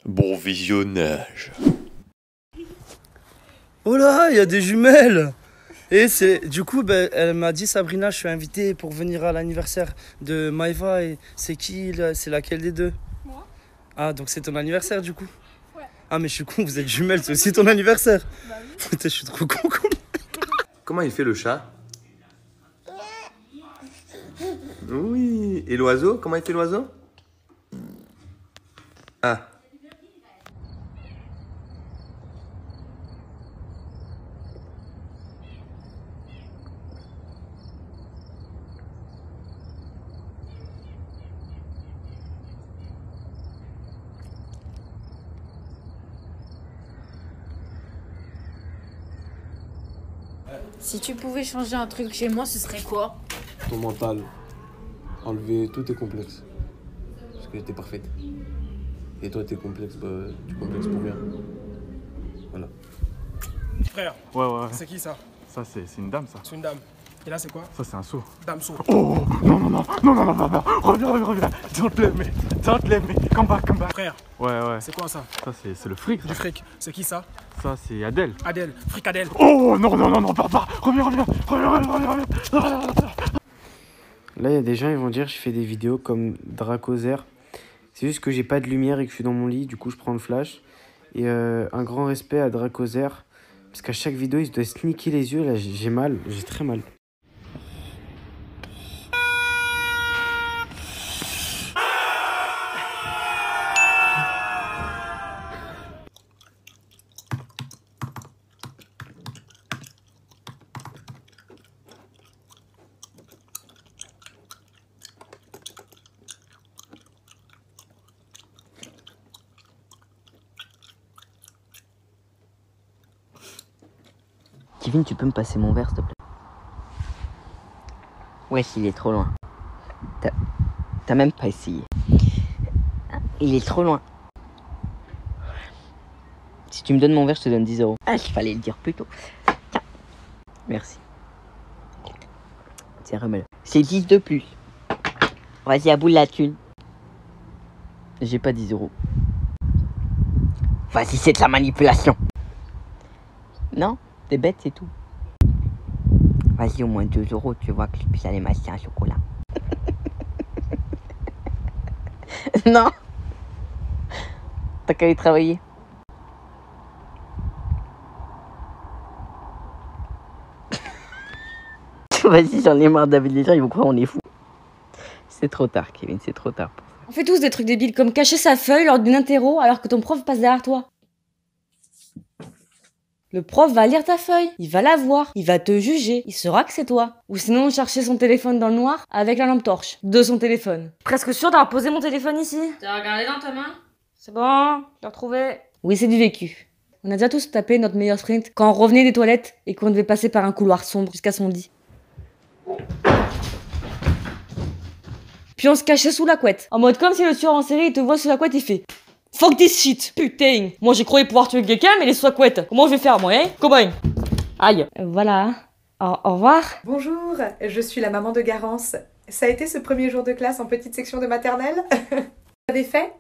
Bon visionnage. Oh là, il y a des jumelles. Et c'est du coup, elle m'a dit, Sabrina, je suis invitée pour venir à l'anniversaire de Maïva. Et c'est qui là? C'est laquelle des deux? Moi. Ah, donc c'est ton anniversaire du coup? Ouais. Ah, mais je suis con, vous êtes jumelles, c'est aussi ton anniversaire. Bah oui. Putain, je suis trop con. Comment il fait le chat? Oui. Et l'oiseau? Comment il fait l'oiseau? Ah. Si tu pouvais changer un truc chez moi, ce serait quoi? Ton mental. Enlever tous tes complexes. Parce que t'es parfaite. Et toi, tes complexes, tu complexes pour rien. Voilà. Frère, Ouais. c'est qui ça? Ça, c'est une dame, ça. C'est une dame. Et là, c'est quoi? Ça, c'est un seau. Dame saut. Oh, non, papa. Reviens. Don't let me. Come back. Frère, Ouais. c'est quoi ça? Ça, c'est le fric. Du fric. C'est qui ça? Ça, c'est Adèle. Adèle. Fric Adèle. Oh, non, papa. Reviens. Là, il y a des gens, ils vont dire je fais des vidéos comme Dracoser. C'est juste que j'ai pas de lumière et que je suis dans mon lit, du coup je prends le flash. Et un grand respect à Dracoser, parce qu'à chaque vidéo, il se doit sneaker les yeux. Là, j'ai mal, j'ai très mal. Kevin, tu peux me passer mon verre, s'il te plaît? Ouais, il est trop loin. T'as même pas essayé. Il est trop loin. Si tu me donnes mon verre, je te donne 10 €. Ah, il fallait le dire plus tôt. Tiens. Merci. Tiens, remets-le. C'est 10 de plus. Vas-y, à bout de la thune. J'ai pas 10 €. Vas-y, c'est de la manipulation. Non? T'es bête, c'est tout. Vas-y, au moins 2 €, tu vois, que je puisse aller m'acheter un chocolat. Non. T'as qu'à aller travailler. Vas-y, j'en ai marre d'avec les gens, ils vont croire qu'on est fous. C'est trop tard, Kevin, c'est trop tard. On fait tous des trucs débiles comme cacher sa feuille lors d'une interro alors que ton prof passe derrière toi. Le prof va lire ta feuille, il va la voir, il va te juger, il saura que c'est toi. Ou sinon chercher son téléphone dans le noir avec la lampe torche de son téléphone. Presque sûr d'avoir posé mon téléphone ici. T'as regardé dans ta main? C'est bon, je l'ai retrouvé. Oui, c'est du vécu. On a déjà tous tapé notre meilleur sprint quand on revenait des toilettes et qu'on devait passer par un couloir sombre jusqu'à son lit. Puis on se cachait sous la couette. En mode comme si le tueur en série il te voit sous la couette, il fait fuck this shit, putain. Moi j'ai cru pouvoir tuer quelqu'un, mais les sous la couette. Comment je vais faire moi, hein? Comment? Aïe. Voilà. Au revoir. Bonjour, je suis la maman de Garance. Ça a été ce premier jour de classe en petite section de maternelle? Vous avez fait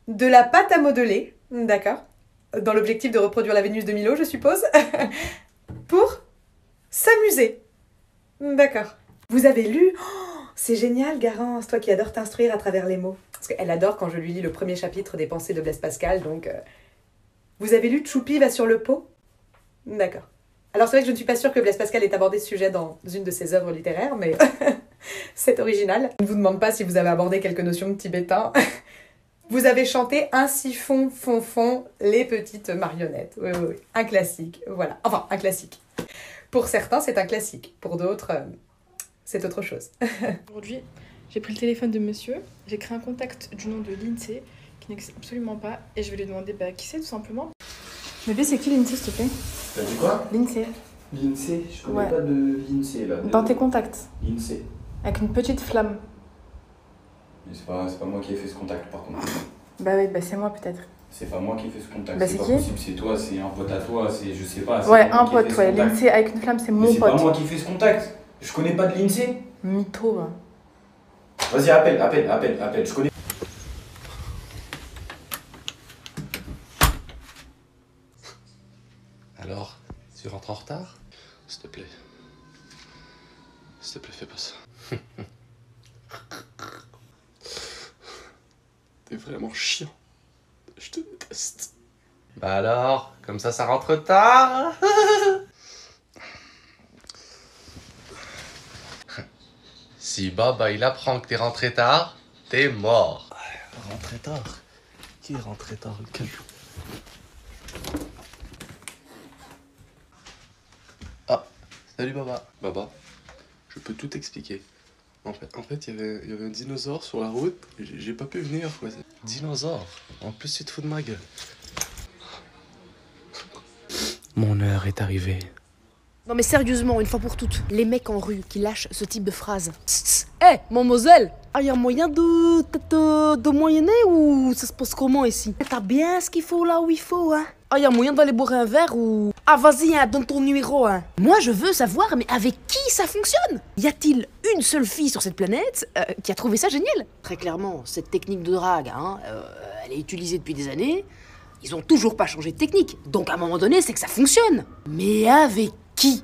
de la pâte à modeler, d'accord. Dans l'objectif de reproduire la Vénus de Milo, je suppose. Pour s'amuser. D'accord. Vous avez lu? Oh, c'est génial, Garance, toi qui adores t'instruire à travers les mots. Parce qu'elle adore quand je lui lis le premier chapitre des Pensées de Blaise Pascal, donc... Vous avez lu Choupi va sur le pot? D'accord. Alors c'est vrai que je ne suis pas sûre que Blaise Pascal ait abordé ce sujet dans une de ses œuvres littéraires, mais c'est original. Je ne vous demande pas si vous avez abordé quelques notions de tibétain. Vous avez chanté Ainsi font, les petites marionnettes. Oui. Un classique, voilà. Enfin, un classique. Pour certains, c'est un classique. Pour d'autres, c'est autre chose. Aujourd'hui, j'ai pris le téléphone de monsieur, j'ai créé un contact du nom de Lindsay, qui n'existe absolument pas, et je vais lui demander qui c'est tout simplement. Bébé, c'est qui Lindsay, s'il te plaît? T'as dit quoi? Lindsay. Lindsay? Je connais Ouais. pas de Lindsay là. Dans tes contacts. Lindsay. Avec une petite flamme. Mais c'est pas moi qui ai fait ce contact par contre. Bah oui, c'est moi peut-être. C'est pas moi qui ai fait ce contact. Bah, c'est c'est pas qui? possible, c'est toi, c'est un pote à toi, c'est je sais pas. Ouais, pas un moi qui ai pote, fait ce ouais. contact. Lindsay avec une flamme, c'est Mais mon c'est pote. pas moi qui ai fait ce contact. Je connais pas de Lindsay. Mytho. Hein. Vas-y, appelle. Je connais. Alors, tu rentres en retard? S'il te plaît. S'il te plaît, fais pas ça. T'es vraiment chiant. Je te déteste. Bah alors, comme ça rentre tard. Si Baba il apprend que t'es rentré tard, t'es mort. Rentré tard? Qui est rentré tard? Ah, salut Baba. Baba, je peux tout expliquer. En fait, il y avait un dinosaure sur la route et j'ai pas pu venir, quoi. Dinosaure. En plus, tu te fous de ma gueule. Mon heure est arrivée. Non mais sérieusement, une fois pour toutes, les mecs en rue qui lâchent ce type de phrase. Hé, mademoiselle, y a moyen de moyenner ou ça se passe comment ici? T'as bien ce qu'il faut là où il faut, hein? Y a moyen d'aller boire un verre ou... Ah vas-y, hein, donne ton numéro, hein. Moi je veux savoir, mais avec qui ça fonctionne? Y a-t-il une seule fille sur cette planète qui a trouvé ça génial? Très clairement, cette technique de drague, hein, elle est utilisée depuis des années. Ils ont toujours pas changé de technique, donc à un moment donné, c'est que ça fonctionne. Mais avec qui?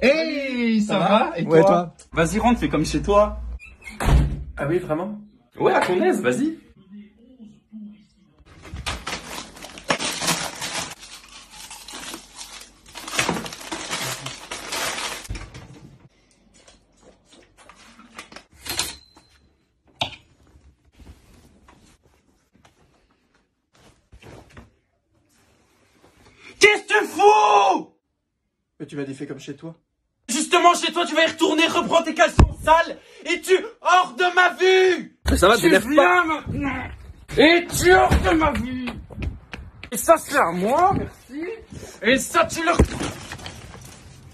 Hey, ça va? Et toi? Vas-y, rentre, fais comme chez toi. Ah oui, vraiment? Ouais, à ton aise, vas-y. Qu'est-ce que tu fous? Mais tu m'as dit fais comme chez toi. Justement, chez toi, tu vas y retourner, reprends tes caleçons sales et tu hors de ma vue. Ça va, t'énerve pas. Maintenant. Et tu hors de ma vue. Et ça, c'est à moi, merci. Et ça, tu le...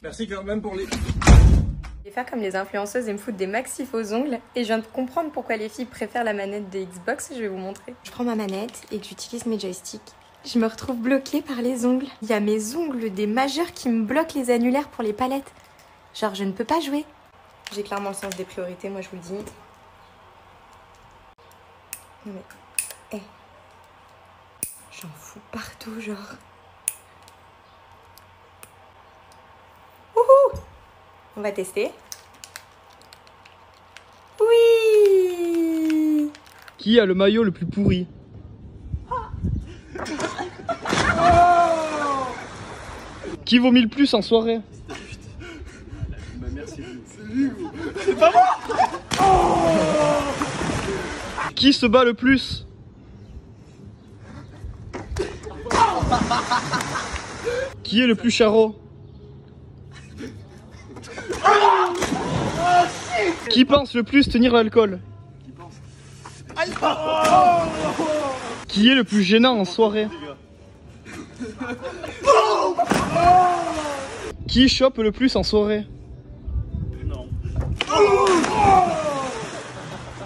Merci quand même pour les... Je vais faire comme les influenceuses et me foutre des maxi faux ongles. Et je viens de comprendre pourquoi les filles préfèrent la manette de Xbox. Je vais vous montrer. Je prends ma manette et que j'utilise mes joysticks. Je me retrouve bloquée par les ongles. Il y a mes ongles des majeurs qui me bloquent les annulaires pour les palettes. Genre, je ne peux pas jouer. J'ai clairement le sens des priorités, moi je vous le dis. Non mais... Hey. J'en fous partout, genre. Wouhou! On va tester. Oui! Qui a le maillot le plus pourri? Qui vomit le plus en soirée? C'est pas moi. Qui se bat le plus? Qui est le plus charrot? Qui pense le plus tenir l'alcool? Qui est le plus gênant en soirée? Qui chope le plus en soirée?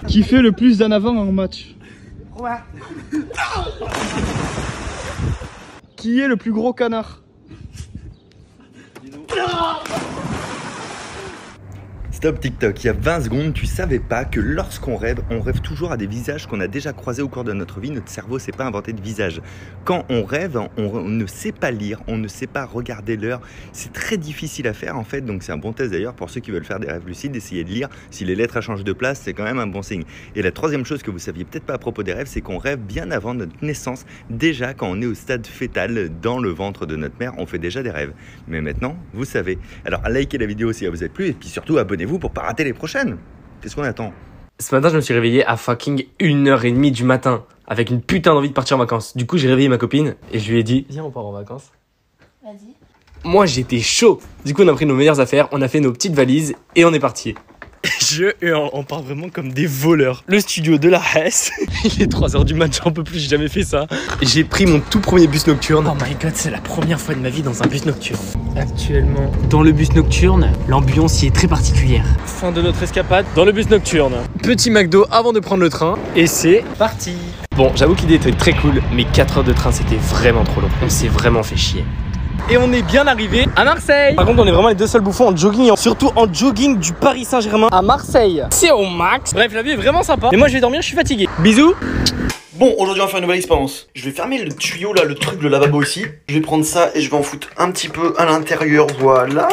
Qui fait le plus d'en avant en match? Qui est le plus gros canard? Stop TikTok, il y a 20 secondes, tu savais pas que lorsqu'on rêve, on rêve toujours à des visages qu'on a déjà croisés au cours de notre vie. Notre cerveau s'est pas inventé de visage. Quand on rêve, on ne sait pas lire, on ne sait pas regarder l'heure. C'est très difficile à faire en fait, donc c'est un bon test d'ailleurs pour ceux qui veulent faire des rêves lucides, essayer de lire. Si les lettres changent de place, c'est quand même un bon signe. Et la troisième chose que vous saviez peut-être pas à propos des rêves, c'est qu'on rêve bien avant notre naissance. Déjà quand on est au stade fœtal, dans le ventre de notre mère, on fait déjà des rêves. Mais maintenant, vous savez. Alors likez la vidéo si elle vous a plu et puis surtout abonnez-vous pour pas rater les prochaines. Qu'est-ce qu'on attend? Ce matin, je me suis réveillé à fucking 1h30 du matin avec une putain d'envie de partir en vacances. Du coup, j'ai réveillé ma copine et je lui ai dit viens, on part en vacances. Vas-y. Moi, j'étais chaud. Du coup, on a pris nos meilleures affaires, on a fait nos petites valises et on est parti. On part vraiment comme des voleurs. Le studio de la Hesse. Il est 3h du matin, j'en peux plus, j'ai jamais fait ça. J'ai pris mon tout premier bus nocturne. Oh my god, c'est la première fois de ma vie dans un bus nocturne. Actuellement, dans le bus nocturne, l'ambiance y est très particulière. Fin de notre escapade dans le bus nocturne. Petit McDo avant de prendre le train et c'est parti. Bon, j'avoue que l'idée était très cool, mais 4 heures de train c'était vraiment trop long. On s'est vraiment fait chier. Et on est bien arrivé à Marseille. Par contre, on est vraiment les deux seuls bouffons en jogging, surtout en jogging du Paris Saint-Germain à Marseille. C'est au max. Bref, la vie est vraiment sympa. Mais moi, je vais dormir, je suis fatigué. Bisous. Bon, aujourd'hui on va faire une nouvelle expérience. Je vais fermer le tuyau là, le truc, le lavabo ici. Je vais prendre ça et je vais en foutre un petit peu à l'intérieur, voilà.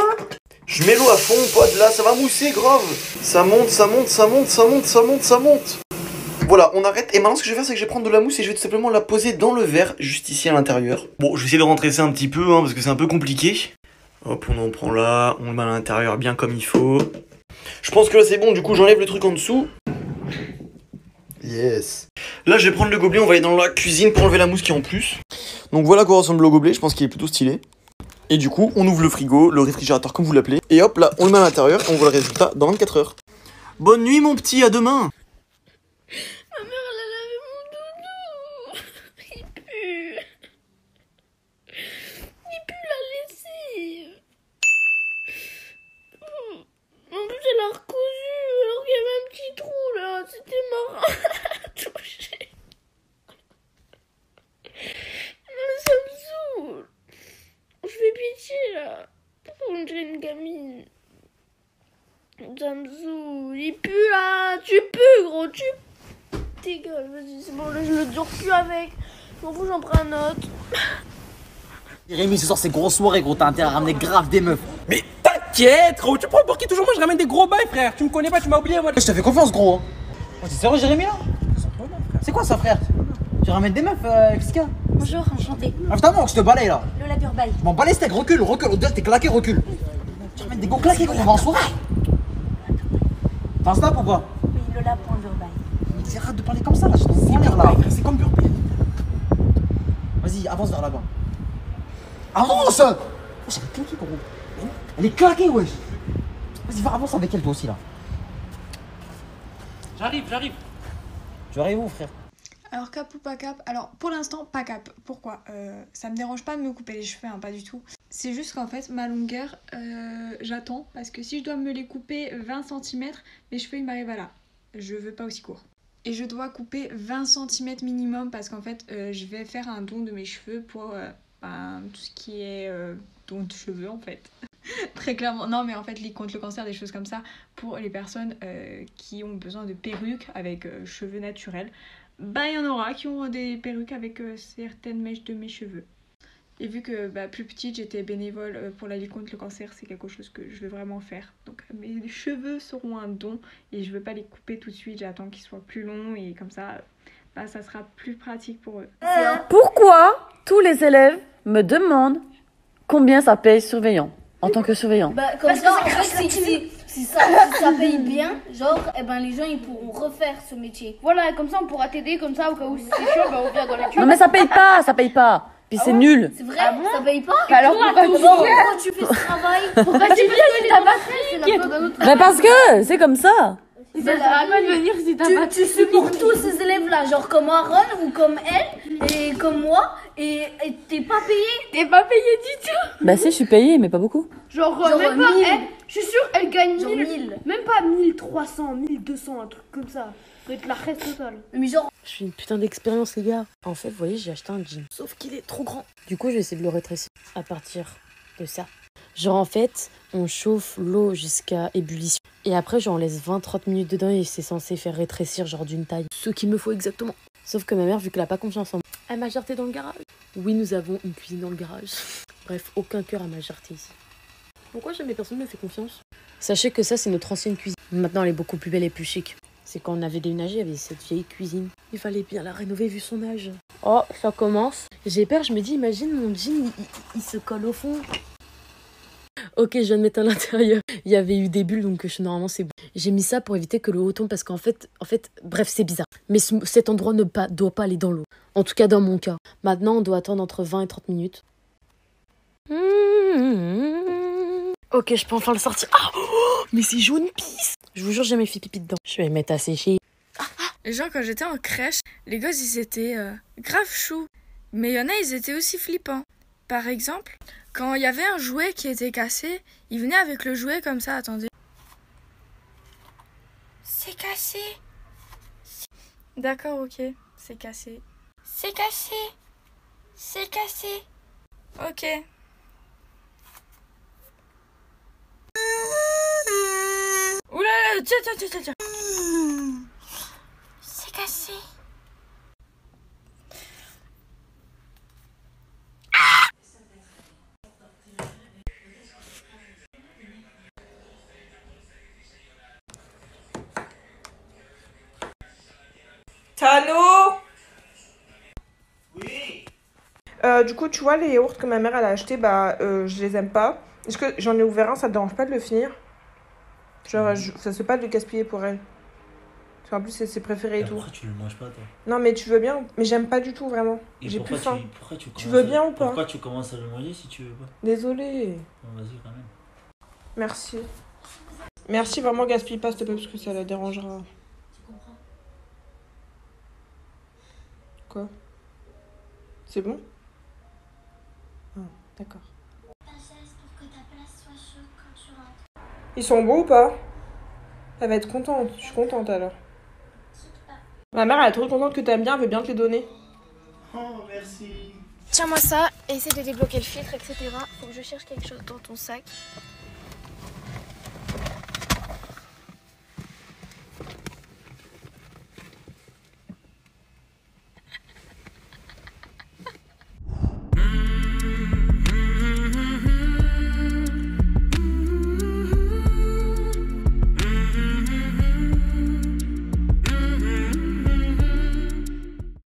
Je mets l'eau à fond, pote, là, ça va mousser grave. Ça monte, ça monte, ça monte, ça monte, ça monte, ça monte. Voilà, on arrête. Et maintenant ce que je vais faire, c'est que je vais prendre de la mousse et je vais tout simplement la poser dans le verre, juste ici à l'intérieur. Bon, je vais essayer de rentrer ça un petit peu, hein, parce que c'est un peu compliqué. Hop, on en prend là, on le met à l'intérieur bien comme il faut. Je pense que là c'est bon, du coup j'enlève le truc en dessous. Yes. Là je vais prendre le gobelet, on va aller dans la cuisine pour enlever la mousse qui est en plus. Donc voilà à quoi ressemble le gobelet, je pense qu'il est plutôt stylé. Et du coup on ouvre le frigo, le réfrigérateur comme vous l'appelez. Et hop là on le met à l'intérieur et on voit le résultat dans 24 heures. Bonne nuit mon petit, à demain. Ma mère elle a lavé mon doudou. Il pue. Il pue la lessive. En plus elle a recousu alors qu'il y avait un petit trou là. C'était marrant à toucher. Ça me saoule. Je fais pitié là. On dirait une gamine. Ça me saoule. Il pue là. Tu pues gros. Tu dégage. Vas-y c'est bon là je le dure plus avec. Je m'en fous j'en prends un autre. Rémi, ce soir c'est grosse soirée gros, t'as intérêt à ramener grave des meufs. Mais t'inquiète, gros, tu prends pour qui toujours moi je ramène des gros bails, frère. Tu me connais pas, tu m'as oublié, moi. Je te fais confiance, gros. Oh, t'es sérieux, Jérémy là? C'est quoi ça, frère? Tu ramènes des meufs, Fiska? Bonjour, enchanté. Évidemment que je te balaye là. Lola Burbaille. Bon, balai steak, recule, recule. Au-delà, t'es claqué, recule. Tu ramènes des gros claqués, gros, on va en soirée. T'as un snap ou quoi? Oui, Lola.Burbaille. Mais arrête de parler comme ça là, je t'en fous là. C'est comme Burbaille. Vas-y, avance vers là-bas. Avance! Oh, elle est claquée, gros. Elle est claquée, wesh. Vas-y, va, avance avec elle, toi aussi, là. J'arrive. Tu arrives où, frère? Alors cap ou pas cap? Alors pour l'instant pas cap. Pourquoi? Ça me dérange pas de me couper les cheveux, hein, pas du tout. C'est juste qu'en fait ma longueur, j'attends parce que si je dois me les couper 20 cm, mes cheveux ils m'arrivent à là. Je veux pas aussi court. Et je dois couper 20 cm minimum parce qu'en fait je vais faire un don de mes cheveux pour tout ce qui est don de cheveux en fait. Très clairement, non mais en fait ligue contre le cancer, des choses comme ça pour les personnes qui ont besoin de perruques avec cheveux naturels. Bah il y en aura qui ont des perruques avec certaines mèches de mes cheveux. Et vu que plus petite j'étais bénévole pour la lutte contre le cancer, c'est quelque chose que je veux vraiment faire. Donc mes cheveux seront un don et je veux pas les couper tout de suite, j'attends qu'ils soient plus longs et comme ça ça sera plus pratique pour eux. Pourquoi tous les élèves me demandent combien ça paye surveillant en tant que surveillant? Comme ça, en fait, si ça paye bien, genre, les gens ils pourront refaire ce métier. Voilà, comme ça on pourra t'aider, comme ça au cas où c'est chiant, on vient dans les tubes. Non mais ça paye pas. Puis c'est nul. C'est vrai, ça paye pas. Alors pourquoi tu fais ce travail? Pourquoi tu fais ta batterie? Mais parce que c'est comme ça. Ça sert à quoi de venir si t'as pas... Tu supportes tous ces élèves-là, genre comme Aaron ou comme elle et comme moi, et t'es pas payé? T'es pas payé du tout? Bah si, je suis payée, mais pas beaucoup. Genre même pas, je suis sûre, elle gagne 1000. Même pas 1300, 1200, un truc comme ça. Ça doit être la reste totale. Mais genre... Je suis une putain d'expérience, les gars. En fait, vous voyez, j'ai acheté un jean. Sauf qu'il est trop grand. Du coup, je vais essayer de le rétrécir à partir de ça. Genre, en fait, on chauffe l'eau jusqu'à ébullition. Et après, j'en laisse 20-30 minutes dedans et c'est censé faire rétrécir, genre d'une taille. Ce qu'il me faut exactement. Sauf que ma mère, vu qu'elle a pas confiance en moi, elle m'a jarté dans le garage. Oui, nous avons une cuisine dans le garage. Bref, aucun cœur à ma jarté ici. Pourquoi jamais personne ne me fait confiance? Sachez que ça, c'est notre ancienne cuisine. Maintenant, elle est beaucoup plus belle et plus chic. C'est quand on avait déménagé, il y avait cette vieille cuisine. Il fallait bien la rénover vu son âge. Oh, ça commence. J'ai peur, je me dis, imagine mon jean, il se colle au fond. Ok, je viens de mettre à l'intérieur. Il y avait eu des bulles, donc normalement c'est bon. J'ai mis ça pour éviter que le haut tombe parce qu'en fait, bref, c'est bizarre. Mais cet endroit ne doit pas aller dans l'eau. En tout cas, dans mon cas. Maintenant, on doit attendre entre 20 et 30 minutes. Ok, je peux enfin le sortir. Ah, oh, mais c'est jaune pisse. Je vous jure, j'ai jamais fait pipi dedans. Je vais le mettre à sécher. Et genre, quand j'étais en crèche, les gosses, ils étaient grave choux. Mais il y en a, ils étaient aussi flippants. Par exemple, quand il y avait un jouet qui était cassé, ils venaient avec le jouet comme ça, attendez. C'est cassé. D'accord, ok. C'est cassé. C'est cassé. C'est cassé. Ok. Oulala, tiens. C'est cassé. Tano? Oui. Du coup, tu vois, les yaourts que ma mère elle a achetés, bah, je les aime pas. Est-ce que j'en ai ouvert un, ça te dérange pas de le finir? Genre, ça se fait pas de le gaspiller pour elle. Parce qu'en plus, c'est ses préférés et tout. Pourquoi tu le manges pas, toi? Non, mais tu veux bien? Mais j'aime pas du tout, vraiment. J'ai plus faim. Tu veux bien ou pas? Pourquoi tu commences à le manger si tu veux pas? Désolée. Bon, vas-y, quand même. Merci. Merci, vraiment, gaspille pas, s'il te plaît, parce que ça la dérangera. Tu comprends? Quoi? C'est bon? Ah, d'accord. Ta chaise pour que ta place soit chaude quand tu rentres. Ils sont beaux ou pas? Elle va être contente. Je suis contente alors. Ma mère, elle est trop contente que t'aimes bien, elle veut bien te les donner. Oh, merci. Tiens-moi ça, essaie de débloquer le filtre, etc. Faut que je cherche quelque chose dans ton sac.